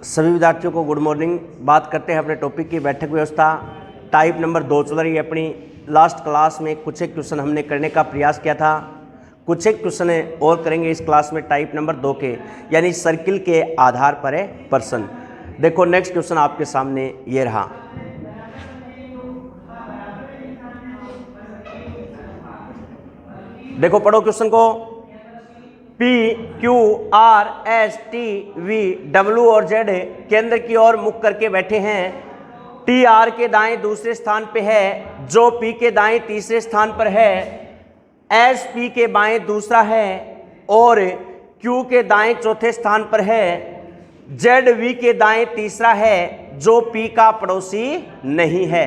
सभी विद्यार्थियों को गुड मॉर्निंग। बात करते हैं अपने टॉपिक की बैठक व्यवस्था। टाइप नंबर 2 चल रही है अपनी। लास्ट क्लास में कुछ एक क्वेश्चन हमने करने का प्रयास किया था, कुछ एक क्वेश्चन और करेंगे इस क्लास में टाइप नंबर 2 के, यानी सर्किल के आधार पर है पर्सन। देखो नेक्स्ट क्वेश्चन आपके सामने ये रहा। देखो पढ़ो क्वेश्चन को। P, Q, R, S, T, V, W और Z केंद्र की ओर मुख करके बैठे हैं। T R के दाएं दूसरे स्थान पे है, जो P के दाएं तीसरे स्थान पर है। S P के बाएं दूसरा है और Q के दाएं चौथे स्थान पर है। Z V के दाएं तीसरा है, जो P का पड़ोसी नहीं है।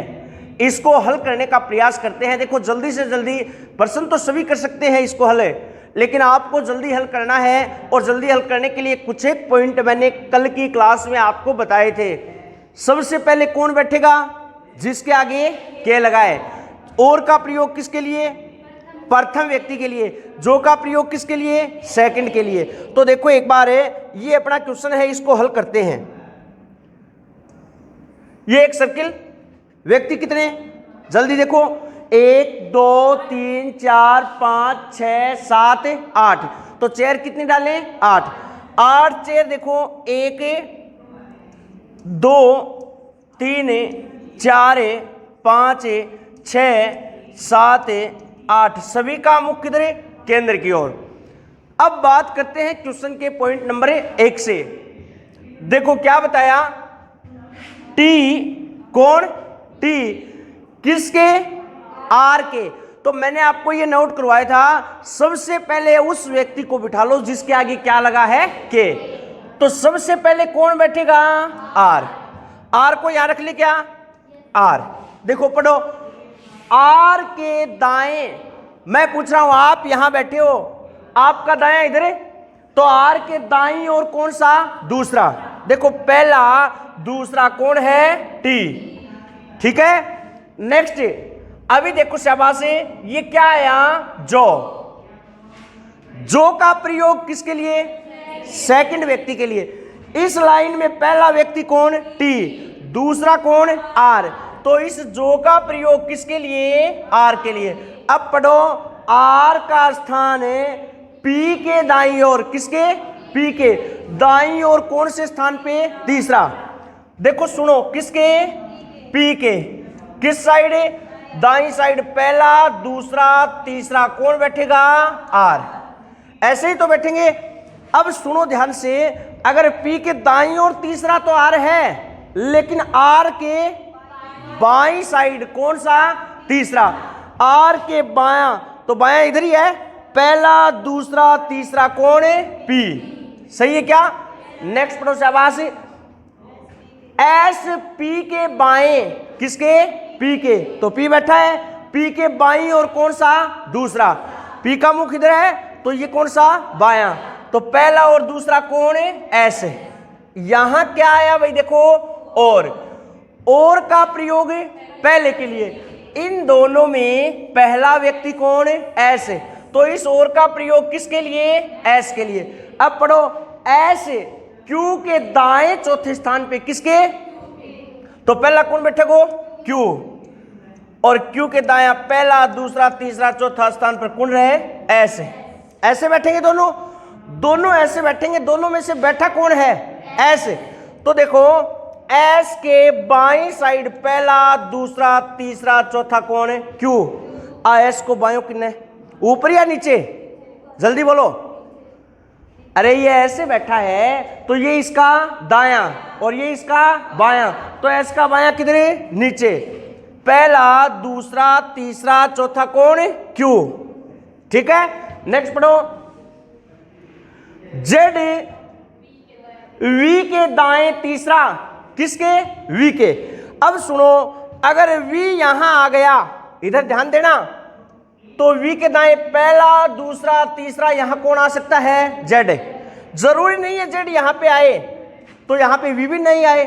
इसको हल करने का प्रयास करते हैं। देखो जल्दी से जल्दी, प्रश्न तो सभी कर सकते हैं इसको हल, लेकिन आपको जल्दी हल करना है। और जल्दी हल करने के लिए कुछ एक पॉइंट मैंने कल की क्लास में आपको बताए थे। सबसे पहले कौन बैठेगा? जिसके आगे के लगाए। और का प्रयोग किसके लिए? प्रथम व्यक्ति के लिए। जो का प्रयोग किसके लिए? सेकंड के लिए। तो देखो एक बार ये अपना क्वेश्चन है, इसको हल करते हैं। ये एक सर्किल, व्यक्ति कितने? जल्दी देखो, 1 2 3 4 5 6 7 8। तो चेयर कितनी डालें? 8 चेयर। देखो 1 2 3 4 5 6 7 8। सभी का मुख किधर? केंद्र की ओर। अब बात करते हैं क्वेश्चन के पॉइंट नंबर 1 से। देखो क्या बताया? टी कौन? टी किसके? आर के। तो मैंने आपको ये नोट करवाया था, सबसे पहले उस व्यक्ति को बिठा लो जिसके आगे क्या लगा है? के। तो सबसे पहले कौन बैठेगा? आर। आर को यहां रख ले क्या? आर। देखो पढ़ो, आर के दाएं, मैं पूछ रहा हूं आप यहां बैठे हो, आपका दायां इधर है, तो आर के दाईं और कौन सा? दूसरा। देखो पहला दूसरा कौन है? टी। ठीक है, नेक्स्ट। अभी देखो शाबाश, ये क्या आया? जो का प्रयोग किसके लिए? सेकंड व्यक्ति के लिए। इस लाइन में पहला व्यक्ति कौन? टी। दूसरा कौन? आर। तो इस जो का प्रयोग किसके लिए? आर के लिए। अब पढ़ो, आर का स्थान पी के दाईं ओर। किसके? पी के दाईं ओर कौन से स्थान पे? तीसरा। देखो सुनो, किसके? पी के। किस साइड? दाईं साइड। पहला दूसरा तीसरा कौन बैठेगा? आर। ऐसे ही तो बैठेंगे। अब सुनो ध्यान से, अगर पी के दाईं ओर तीसरा तो आर है, लेकिन आर के बाईं साइड कौन सा? तीसरा। आर के बायां, तो बायां इधर ही है, पहला दूसरा तीसरा कौन है? पी। सही है क्या? नेक्स्ट पढ़ो शाबाश। एस पी के बाएं, किसके? पी के। तो पी बैठा है, पी के बाईं और कौन सा? दूसरा। पी का मुख इधर है, तो ये कौन सा? बायां। तो पहला और दूसरा कौन है? एस। यहां क्या आया भाई? देखो और का प्रयोग पहले के लिए। इन दोनों में पहला व्यक्ति कौन है? एस। तो इस और का प्रयोग किसके लिए? एस के लिए। अब पढ़ो, एस क्यू के दाएं चौथे स्थान पे। किसके? तो पहला कौन बैठेगा? क्यू। और क्यू के दाया पहला दूसरा तीसरा चौथा स्थान पर कौन रहे? ऐसे। ऐसे बैठेंगे दोनों ऐसे बैठेंगे। दोनों में से बैठा कौन है? ऐसे। तो देखो, एस के बाईं साइड पहला दूसरा तीसरा चौथा कौन है? क्यू। एस को बायों किन्ने? ऊपर या नीचे? जल्दी बोलो। अरे ये ऐसे बैठा है, तो ये इसका दायां और ये इसका बायां, तो एस का बायां किधर है? नीचे। पहला दूसरा तीसरा चौथा कौन है? क्यू। ठीक है, नेक्स्ट पढ़ो। जेड वी के दाएं तीसरा। किसके? वी के। अब सुनो, अगर वी यहां आ गया, इधर ध्यान देना, तो वी के दाएं पहला दूसरा तीसरा, यहां कौन आ सकता है? जेड। जरूरी नहीं है जेड यहां पे आए, तो यहां पे वी भी नहीं आए।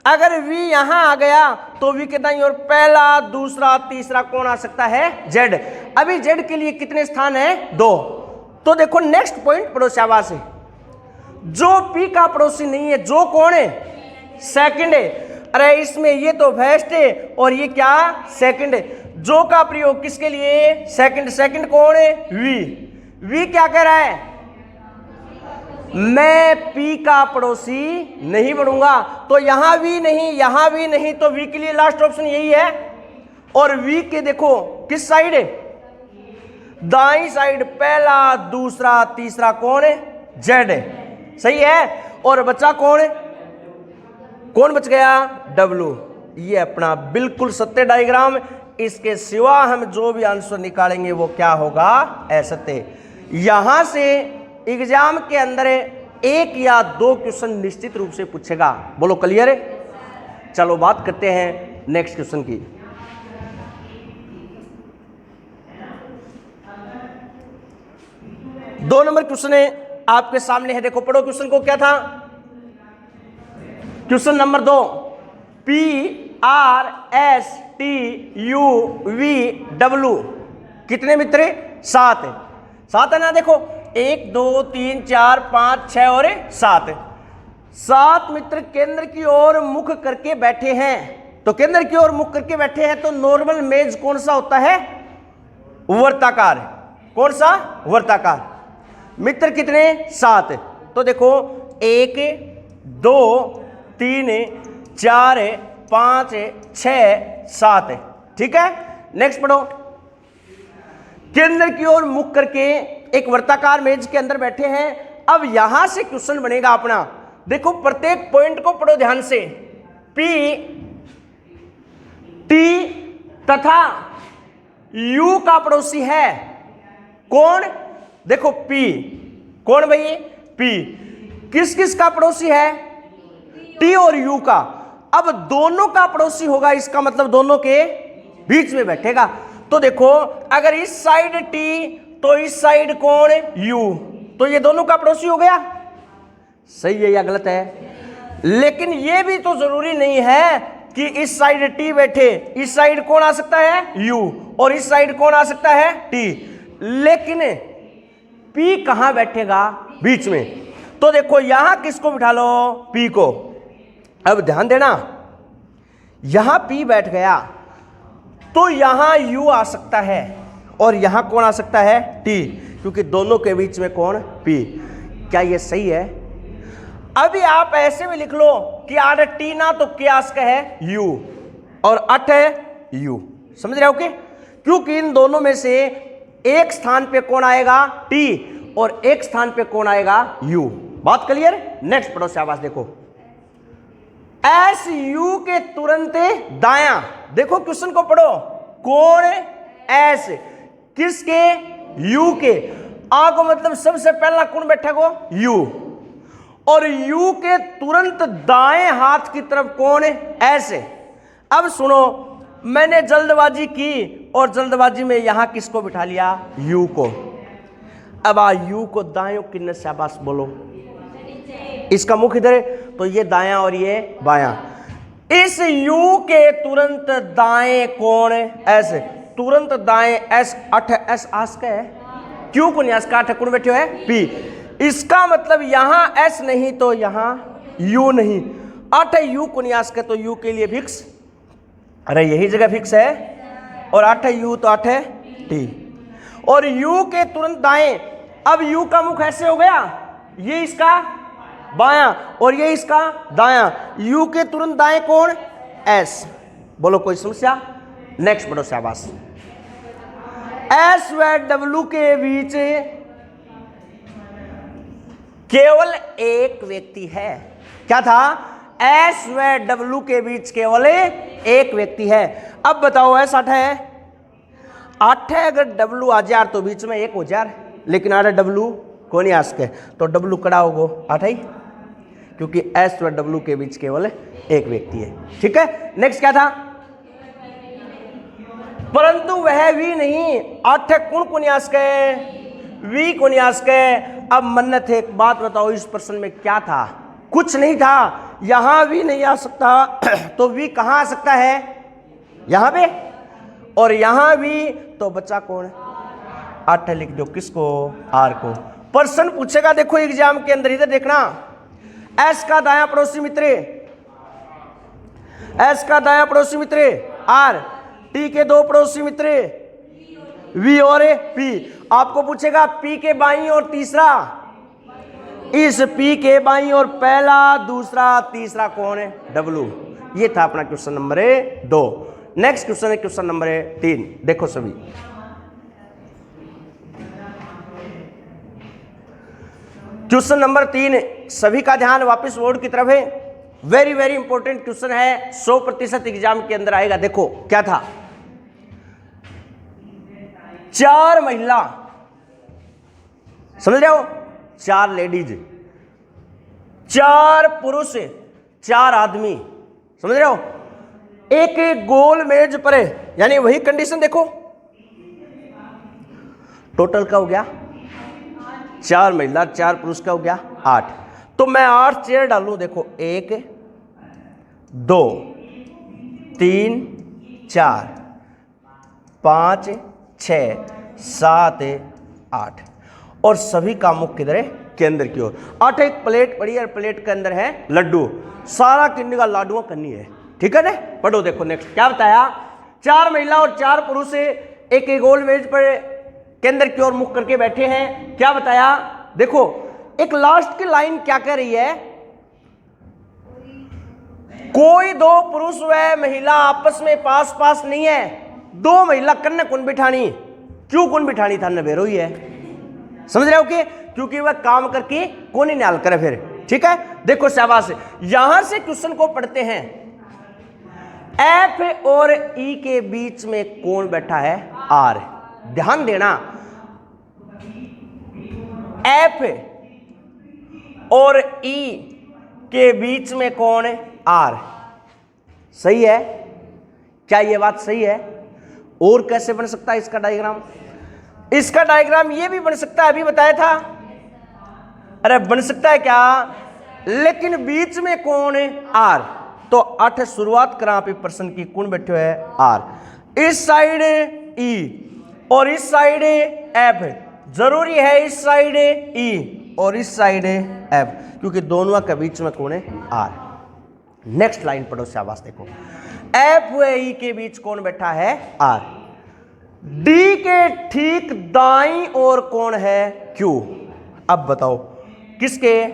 अगर वी यहां आ गया तो वी के दाईं और पहला दूसरा तीसरा कौन आ सकता है? जेड। अभी जेड के लिए कितने स्थान है? 2। तो देखो नेक्स्ट पॉइंट पढ़ो शाबाश। जो पी का पड़ोसी नहीं है, जो कौन है, सेकंड है। अरे इसमें ये तो फर्स्ट है और ये क्या, सेकंड है। जो का प्रयोग किसके लिए, सेकंड। सेकंड कौन है, वी। वी क्या कह रहा है, मैं पी का पड़ोसी नहीं बनूंगा। तो यहां भी नहीं, यहां भी नहीं, तो वी के लिए लास्ट ऑप्शन यही है। और वी के देखो किस साइड है, दाई साइड, पहला दूसरा तीसरा कौन है, जेड है, सही है। और बचा कौन है, कौन बच गया, डब्लू। ये अपना बिल्कुल सत्य डायग्राम। इसके सिवा हम जो भी आंसर निकालेंगे वो क्या होगा, असत्य। यहां से एग्जाम के अंदर 1 या 2 क्वेश्चन निश्चित रूप से पूछेगा। बोलो क्लियर है। चलो बात करते हैं नेक्स्ट क्वेश्चन की। दो नंबर क्वेश्चन है आपके सामने है, देखो पढ़ो क्वेश्चन को। क्या था क्वेश्चन नंबर 2, PRSTUVW कितने मित्र, 7 है। 7 है ना, देखो 1 2 3 4 5 6 और 7 है। 7 मित्र केंद्र की ओर मुख करके बैठे हैं। तो केंद्र की ओर मुख करके बैठे हैं, तो नॉर्मल मेज कौन सा होता है, वर्ताकार। कौन सा, वर्ताकार। मित्र कितने, 7 है। तो देखो 1 2 3 4 5 6 7 है, ठीक है। नेक्स्ट पढ़ो। केंद्र की ओर मुख करके एक वर्ताकार मेज के अंदर बैठे हैं। अब यहां से क्वेश्चन बनेगा अपना। देखो प्रत्येक पॉइंट को पढ़ो ध्यान से। P T तथा U का पड़ोसी है कौन, देखो P कौन भाई, P किस किस का पड़ोसी है, T और U का। अब दोनों का पड़ोसी होगा, इसका मतलब दोनों के बीच में बैठेगा। तो देखो अगर इस साइड T तो इस साइड कौन, U, तो ये दोनों का पड़ोसी हो गया। सही है या गलत है। लेकिन ये भी तो जरूरी नहीं है कि इस साइड T बैठे, इस साइड कौन आ सकता है, U, और इस साइड कौन आ सकता है, T। लेकिन P कहां बैठेगा, बीच में। तो देखो यहां किसको बिठा लो, P को। अब ध्यान देना, यहां P बैठ गया तो यहां U आ सकता है और यहां कौन आ सकता है, T, क्योंकि दोनों के बीच में कौन, P। क्या ये सही है। अभी आप ऐसे भी लिख लो कि 8 T ना तो क्यास का है U और 8 है U, समझ रहे हो कि, क्योंकि इन दोनों में से एक स्थान पे कौन आएगा, T, और एक स्थान पे कौन आएगा, U। बात क्लियर। नेक्स्ट पढ़ो शाबाश। देखो SU के तुरंत दायां, देखो क्वेश्चन को पढ़ो, कौन S किसके, U के। आ को मतलब सबसे पहला कौन बैठा को, U, और U के तुरंत दाएं हाथ की तरफ कौन है, S। अब सुनो, मैंने जल्दबाजी की और जल्दबाजी में यहां किसको बिठा लिया, U को। अब U को दाएं किन्ने, शाबाश बोलो। इसका मुख इधर है तो ये दायां और ये बायां। इस U के तुरंत दाएं कौन है, S। तुरंत दाएं S, 8 S आस का है, क्यों को न्यास का 8 कौन बैठे है, P। इसका मतलब यहां S नहीं तो यहां U नहीं। 8 U को न्यास का, तो U के लिए फिक्स, अरे यही जगह फिक्स है, और 8 U तो 8 T। और U के तुरंत दाएं, अब U का मुख ऐसे हो गया, ये इसका बायां और ये इसका दायां। U के तुरंत दाएं कौन, S। बोलो कोई समस्या। नेक्स्ट पढ़ो शाबाश। S व W के बीच केवल एक व्यक्ति है। क्या था, S व W के बीच केवल एक व्यक्ति है। अब बताओ S 8 है, 8 है, अगर W आ जाए तो बीच में 1 हो जाए, लेकिन आ रहा W को नहीं आ सके, तो W कड़ा होगो 8 ही, क्योंकि S व W के बीच केवल एक व्यक्ति है, ठीक है। नेक्स्ट क्या था, परंतु वह भी नहीं, 8 कौन को न्यास के, वी को न्यास के। अब मन्नत है, एक बात बताओ, इस प्रश्न में क्या था, कुछ नहीं था। यहां भी नहीं आ सकता तो वी कहां आ सकता है, यहां पे, और यहां भी, तो बच्चा कौन, 8 लिख दो, किसको, R को। प्रश्न पूछेगा देखो एग्जाम के अंदर, इधर देखना, एस का दायां पड़ोसी मित्र, एस का दायां पड़ोसी मित्र आर, टी के दो पड़ोसी मित्र वी और पी। आपको पूछेगा पी के बाईं और तीसरा, इस पी के बाईं और पहला दूसरा तीसरा कौन है? डब्लू। ये था अपना क्वेश्चन नंबर 2। नेक्स्ट क्वेश्चन है क्वेश्चन नंबर 3। देखो सभी, क्वेश्चन नंबर 3, सभी का ध्यान वापस बोर्ड की तरफ है। वेरी वेरी इंपॉर्टेंट क्वेश्चन है, 100% एग्जाम के अंदर आएगा। देखो क्या था, 4 महिला, समझ रहे हो, 4 लेडीज, 4 पुरुष, 4 आदमी, समझ रहे हो, एक गोल मेज पर है, यानी वही कंडीशन देखो, टोटल का हो गया 4 महिला 4 पुरुष का हो गया 8। तो मैं 8 चेयर डालूं, देखो 1 2 3 4 5 6 7 8, और सभी का मुख किधर है? केंद्र की ओर। 8 एक प्लेट पड़ी है, प्लेट के अंदर है लड्डू, सारा किन्नी का लाडुआ करनी है, ठीक है ना? पढ़ो देखो नेक्स्ट क्या बताया, 4 महिला और 4 पुरुष एक गोल मेज पर केंद्र की ओर मुख करके बैठे हैं। क्या बताया, देखो एक लास्ट की लाइन क्या कह रही है, कोई 2 पुरुष व महिला आपस में पास पास नहीं है, 2 महिला कन्ने कौन बिठानी, क्यों कौन बिठानी था? नवेरो ही है, समझ रहे हो कि क्योंकि वह काम करके कौन ही न्याल करे फिर, ठीक है? देखो शाबाश, यहां से क्वेश्चन को पढ़ते हैं, एफ और ई के बीच में कौन बैठा है? आर। ध्यान देना, एफ और ई के बीच में कौन है? आर। सही है क्या? ये बात सही है? और कैसे बन सकता है इसका डायग्राम? इसका डायग्राम ये भी बन सकता है, अभी बताया था, अरे बन सकता है क्या, लेकिन बीच में कौन है? आर। तो 8 शुरुआत करा पे प्रश्न की, कौन बैठे है? आर। इस साइड ई और इस साइड एफ, जरूरी है इस साइड ई और इस साइड एफ, क्योंकि दोनों के बीच में कौन है? आर। नेक्स्ट लाइन पढ़ो शाबाश, देखो एफ व ई के बीच कौन बैठा है? आर। डी के ठीक दाईं ओर कौन है? क्यू। अब बताओ किसके?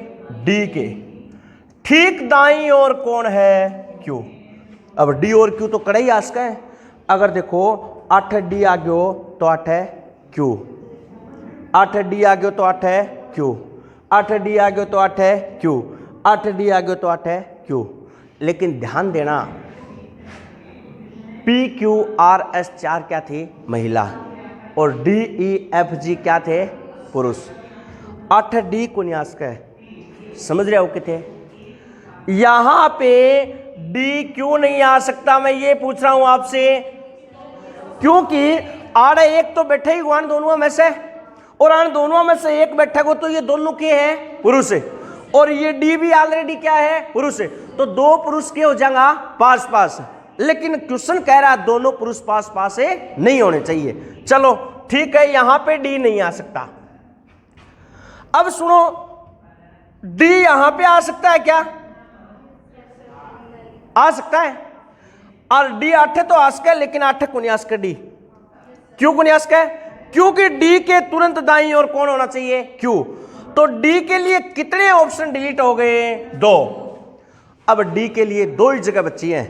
डी के ठीक दाईं ओर कौन है? क्यू। अब डी और क्यू तो कड़ा ही आस का है, अगर देखो 8 डी आ गयो तो 8 है क्यू, 8 डी आ गयो तो 8 है क्यू, 8 डी आ गयो तो 8 है क्यू, 8 डी आ गयो तो 8 है क्यू। लेकिन ध्यान देना, पी क्यू आर एस 4 क्या थी? महिला, और डी ई एफ जी क्या थे? पुरुष। 8 डी को न्यास का है, समझ रहे हो कितने? यहां पे डी क्यों नहीं आ सकता, मैं ये पूछ रहा हूं आपसे, क्योंकि आड़े एक तो बैठे ही हुआ दोनों में से, और आन दोनों में से एक बैठा को, तो ये दोनों के हैं पुरुष है, और ये डी भी ऑलरेडी क्या है? पुरुष है। तो 2 पुरुष के हो जाएगा पास पास, लेकिन क्वेश्चन कह रहा है दोनों पुरुष पास पास है, नहीं होने चाहिए। चलो ठीक है, यहां पे डी नहीं आ सकता। अब सुनो, डी यहां पे आ सकता है क्या? आ सकता है, और डी 8 तो आ सके, लेकिन 8 को नहीं आ सके डी। क्यों को नहीं आ सके? क्योंकि डी के तुरंत दाईं ओर कौन होना चाहिए? क्यू। तो डी के लिए कितने ऑप्शन डिलीट हो गए? 2। अब डी के लिए 2 ही जगह बची हैं,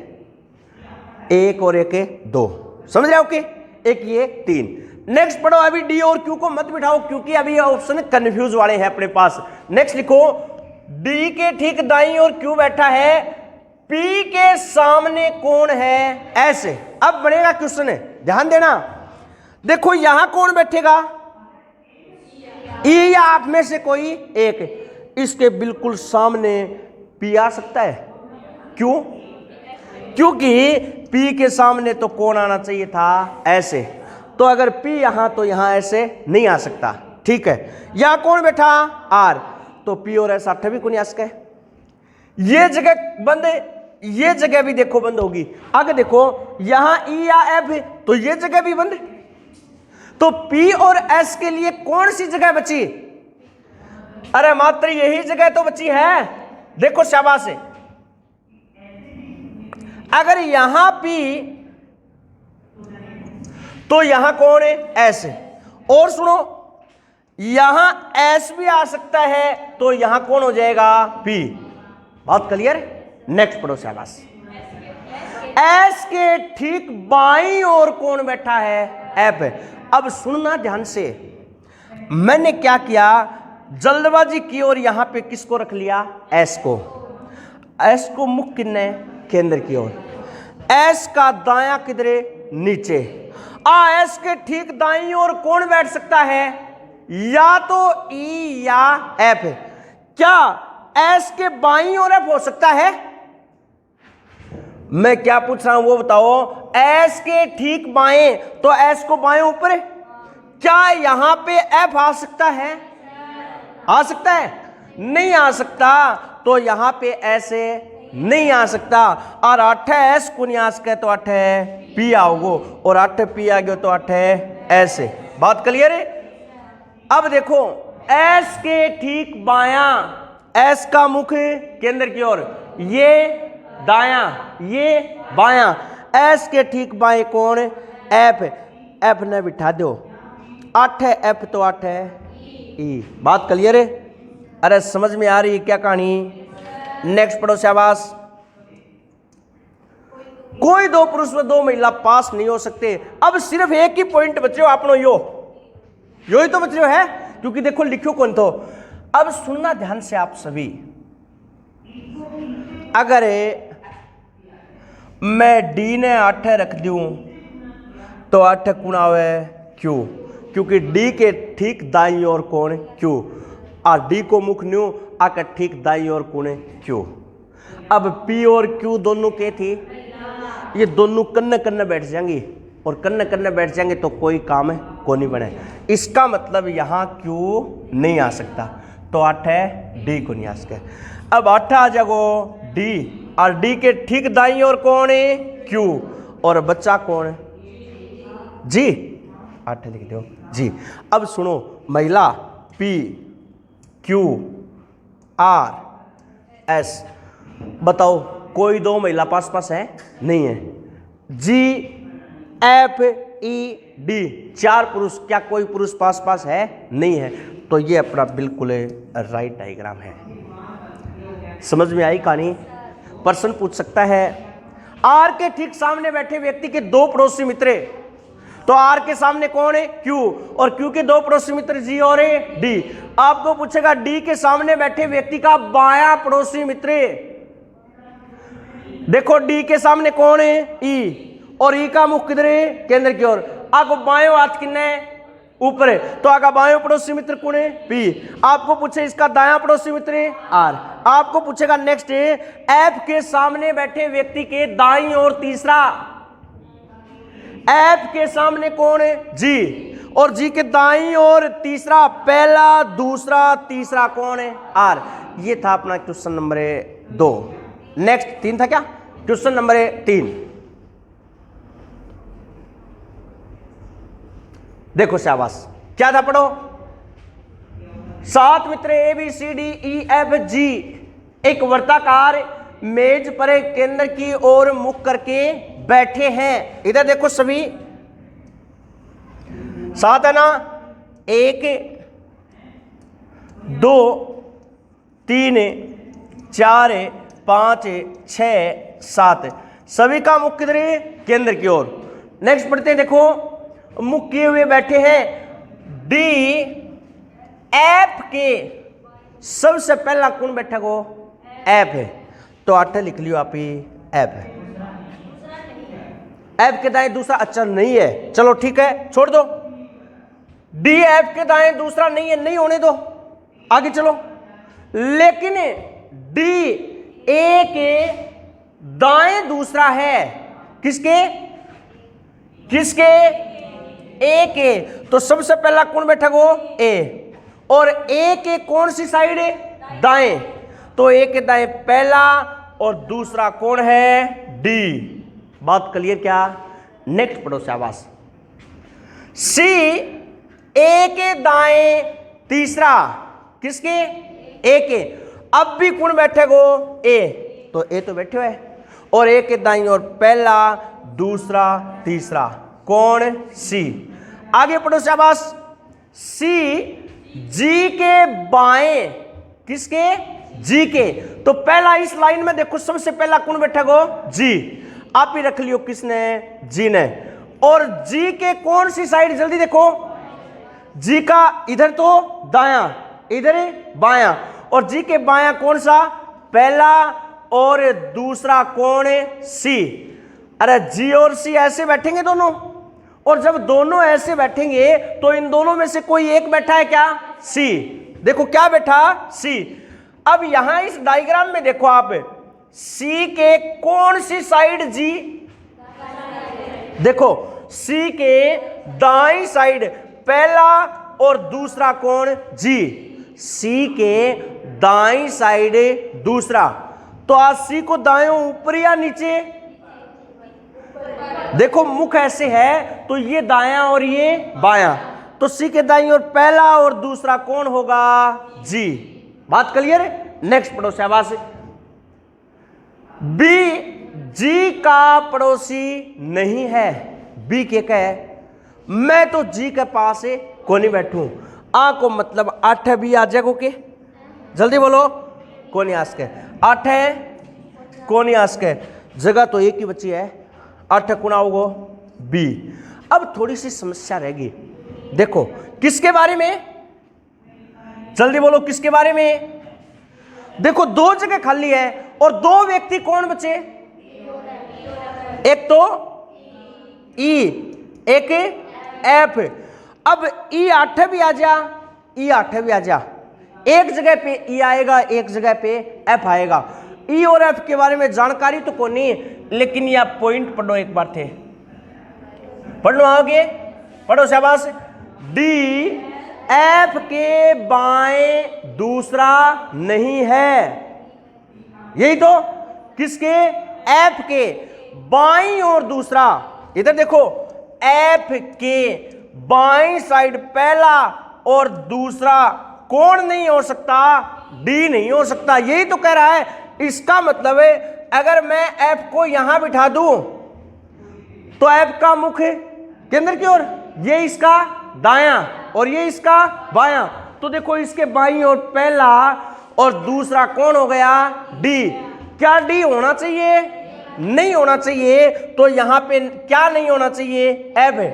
1 और 1 2, समझ रहे हो कि? एक ये 3। नेक्स्ट पढ़ो, अभी डी और क्यू को मत बिठाओ, क्योंकि अभी ये ऑप्शन कंफ्यूज वाले हैं अपने पास। नेक्स्ट लिखो, डी के ठीक दाईं ओर क्यू बैठा है, पी के सामने कौन है? ऐसे। अब बनेगा क्वेश्चन, ध्यान देना, देखो यहां कौन बैठेगा? ई या आप में से कोई एक, इसके बिल्कुल सामने पी आ सकता है। क्यों? क्योंकि पी के सामने तो कौन आना चाहिए था? ऐसे। तो अगर पी यहां, तो यहां ऐसे नहीं आ सकता, ठीक है? यहां कौन बैठा? आर। तो पी और एस 8 भी को नहीं आ सके, ये जगह बंद है, ये जगह भी देखो बंद होगी। आगे देखो, यहां ई या एफ है, तो ये जगह भी बंद है। तो पी और एस के लिए कौन सी जगह बची? अरे मात्र यही जगह तो बची है। देखो शाबाश है, अगर यहां पी तो यहां कौन है, एस है। और सुनो, यहां एस भी आ सकता है तो यहां कौन हो जाएगा, पी। बात क्लियर है। नेक्स्ट पढ़ो शाबाश। एस के ठीक बाईं ओर कौन बैठा है, एफ है। अब सुनना ध्यान से, मैंने क्या किया, जल्दबाजी की और यहां पे किसको रख लिया, एस को। एस को मुख किन्ने, केंद्र की ओर। एस का दायां किधरे, नीचे। एस के ठीक दाईं ओर कौन बैठ सकता है, या तो ई या एफ है। क्या एस के बाईं ओर एफ हो सकता है? मैं क्या पूछ रहा हूं वो बताओ। एस के ठीक बाएं तो एस को बाएं ऊपर है, क्या यहां पे एफ आ सकता है, आ सकता है? नहीं आ सकता। तो यहां पे ऐसे नहीं आ सकता। और 8 एस को न्यास के तो 8 पी आओगो, और 8 पी आ गयो तो 8 ऐसे। बात क्लियर है। अब देखो, एस के ठीक बायां, एस का मुख केंद्र की ओर, ये दायां, ये बायां। एस के ठीक बाएं कौन, एफ। एफ ने बिठा दो, 8 है एफ तो 8 है ई। बात क्लियर है। अरे समझ में आ रही है क्या कहानी? नेक्स्ट पढ़ो शाबाश। कोई दो पुरुष व दो महिला पास नहीं हो सकते। अब सिर्फ एक ही पॉइंट बचे हो आपनो, यो ही तो बच रहे हो है, क्योंकि देखो लिखो कौन तो। अब सुनना ध्यान से आप सभी, अगर मैं डी ने 8 रख दूं तो 8 कुणावे क्यू, क्योंकि डी के ठीक दाईं ओर कौन, क्यू। और डी को मुख न्यू, आकर ठीक दाईं ओर कौन है, क्यू। अब पी और क्यू दोनों के थी, ये दोनों कन्ने कन्ने बैठ जाएंगी, और कन्ने कन्ने बैठ जाएंगे तो कोई काम को नहीं बने। इसका मतलब यहां क्यू नहीं आ सकता, तो 8 है डी को नहीं आ सकता। अब 8 आ जाओ डी, और डी के ठीक दाईं ओर कौन है, क्यू, और बच्चा कौन है, जी। 8 लिख दो जी। अब सुनो, महिला पी क्यू आर एस, बताओ कोई दो महिला पास पास है, नहीं है। जी एफ ई डी, 4 पुरुष, क्या कोई पुरुष पास पास है, नहीं है। तो ये अपना बिल्कुल राइट डायग्राम है। समझ में आई कहानी? प्रश्न पूछ सकता है, आर के ठीक सामने बैठे व्यक्ति के 2 पड़ोसी मित्र, तो आर के सामने कौन है, क्यू, और क्यू के 2 पड़ोसी मित्र जी और डी। आपको पूछेगा डी के सामने बैठे व्यक्ति का बायां पड़ोसी मित्र, देखो डी के सामने कौन है, ई, और ई का मुख किधर है, केंद्र की ओर। आपको बायों हाथ किन्ने ऊपर है, तो आगा बायों पड़ोसी मित्र कौन है, पी। आपको पूछे इसका दायां पड़ोसी मित्र है, आर। आपको पूछेगा नेक्स्ट है, एफ के सामने बैठे व्यक्ति के दाईं ओर तीसरा, एफ के सामने कौन है, जी, और जी के दाईं ओर तीसरा, पहला दूसरा तीसरा कौन है, आर। ये था अपना क्वेश्चन नंबर 2। नेक्स्ट 3 था क्या, क्वेश्चन नंबर 3। देखो शाबाश, क्या था पढ़ो। 7 मित्र A B C D E F G एक वर्ताकार मेज पर केंद्र की ओर मुख करके बैठे हैं। इधर देखो सभी 7 है ना, 1 2 3 4 5 6 7, सभी का मुख किधर है, केंद्र की ओर। नेक्स्ट पढ़ते हैं, देखो मुख किए हुए बैठे हैं। डी एफ के सबसे पहला कौन बैठा को, एफ है, तो 8 लिख लियो आप ही, एफ है। एफ के दाएं दूसरा अक्षर नहीं है, चलो ठीक है छोड़ दो। डी एफ के दाएं दूसरा नहीं है, नहीं होने दो, आगे चलो। लेकिन डी ए के दाएं दूसरा है, किसके, किसके, ए के, तो सबसे पहला कौन बैठा गो, ए, और ए के कौन सी साइड है, दाएं, तो ए के दाएं पहला, और दूसरा कौन है, डी। बात क्लियर क्या? नेक्स्ट पढ़ो शाबाश। सी ए के दाएं तीसरा, किसके, ए के। अब भी कौन बैठेगो, ए, तो ए तो बैठे है और ए के दाईं ओर पहला, दूसरा, तीसरा, कौन, सी। आगे पढ़ो शाबाश। सी जी के बाएं, किसके, जी के। तो पहला इस लाइन में देखो सबसे पहला कौन बैठेगो, जी। आप ही रख लियो, किसने, जी ने। और जी के कौन सी साइड, जल्दी देखो, जी का इधर तो दायां, इधर बायां, और जी के बायां कौन सा, पहला और दूसरा कौन, सी। अरे जी और सी ऐसे बैठेंगे दोनों, और जब दोनों ऐसे बैठेंगे तो इन दोनों में से कोई एक बैठा है क्या, सी। देखो क्या बैठा, सी। अब यहां इस डायग्राम में देखो आप, सी के कौन सी साइड, जी, देखो सी के दाईं साइड पहला और दूसरा कौन, जी। सी के दाईं साइड दूसरा, तो आज सी को दाएं ऊपर या नीचे, देखो मुख ऐसे है तो ये दायां और ये बायां, तो सी के दाईं ओर पहला और दूसरा कौन होगा, जी। बात क्लियर है। नेक्स्ट पढ़ो शाबाश। बी जी का पड़ोसी नहीं है। बी के कहे मैं तो जी के पास को नहीं बैठूं। आ को मतलब 8 है, बी आ जाएगो के, जल्दी बोलो, कौन आस के 8 है, कौन आस के, जगह तो एक ही बची है, 8 गुना होगो बी। अब थोड़ी सी समस्या रहेगी, देखो किसके बारे में, जल्दी बोलो किसके बारे में। देखो 2 जगह खाली है और 2 व्यक्ति कौन बचे, एक तो ई, एक एफ। अब ई 8 भी आ जा, ई 8 भी आ जा, एक जगह पे ई आएगा, एक जगह पे एफ आएगा। ई और एफ के बारे में जानकारी तो कोई नहीं, लेकिन यह पॉइंट पढ़ो एक बार थे, पढ़ लो आओगे, पढ़ो शाबाश। डी एफ के बाएं दूसरा नहीं है, यही तो, किसके, एफ के बाईं और दूसरा। इधर देखो एफ के बाईं साइड पहला और दूसरा कौन नहीं हो सकता, डी नहीं हो सकता, यही तो कह रहा है। इसका मतलब है अगर मैं एफ को यहां बिठा दूं तो एफ का मुख केंद्र की ओर, ये इसका दायां और ये इसका बायां, तो देखो इसके बाईं ओर पहला और दूसरा कौन हो गया, डी। क्या डी होना चाहिए, नहीं होना चाहिए, तो यहां पे क्या नहीं होना चाहिए, एफ है।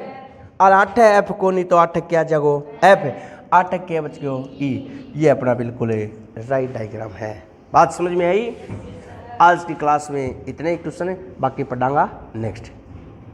और 8 है, एफ को नहीं, तो 8 क्या जगो, एफ है, 8 क्या बच गयो, ई। ये अपना बिल्कुल राइट डायग्राम है। बात समझ में आई। आज की क्लास में इतने ही क्वेश्चन है, बाकी पढ़ाऊंगा नेक्स्ट।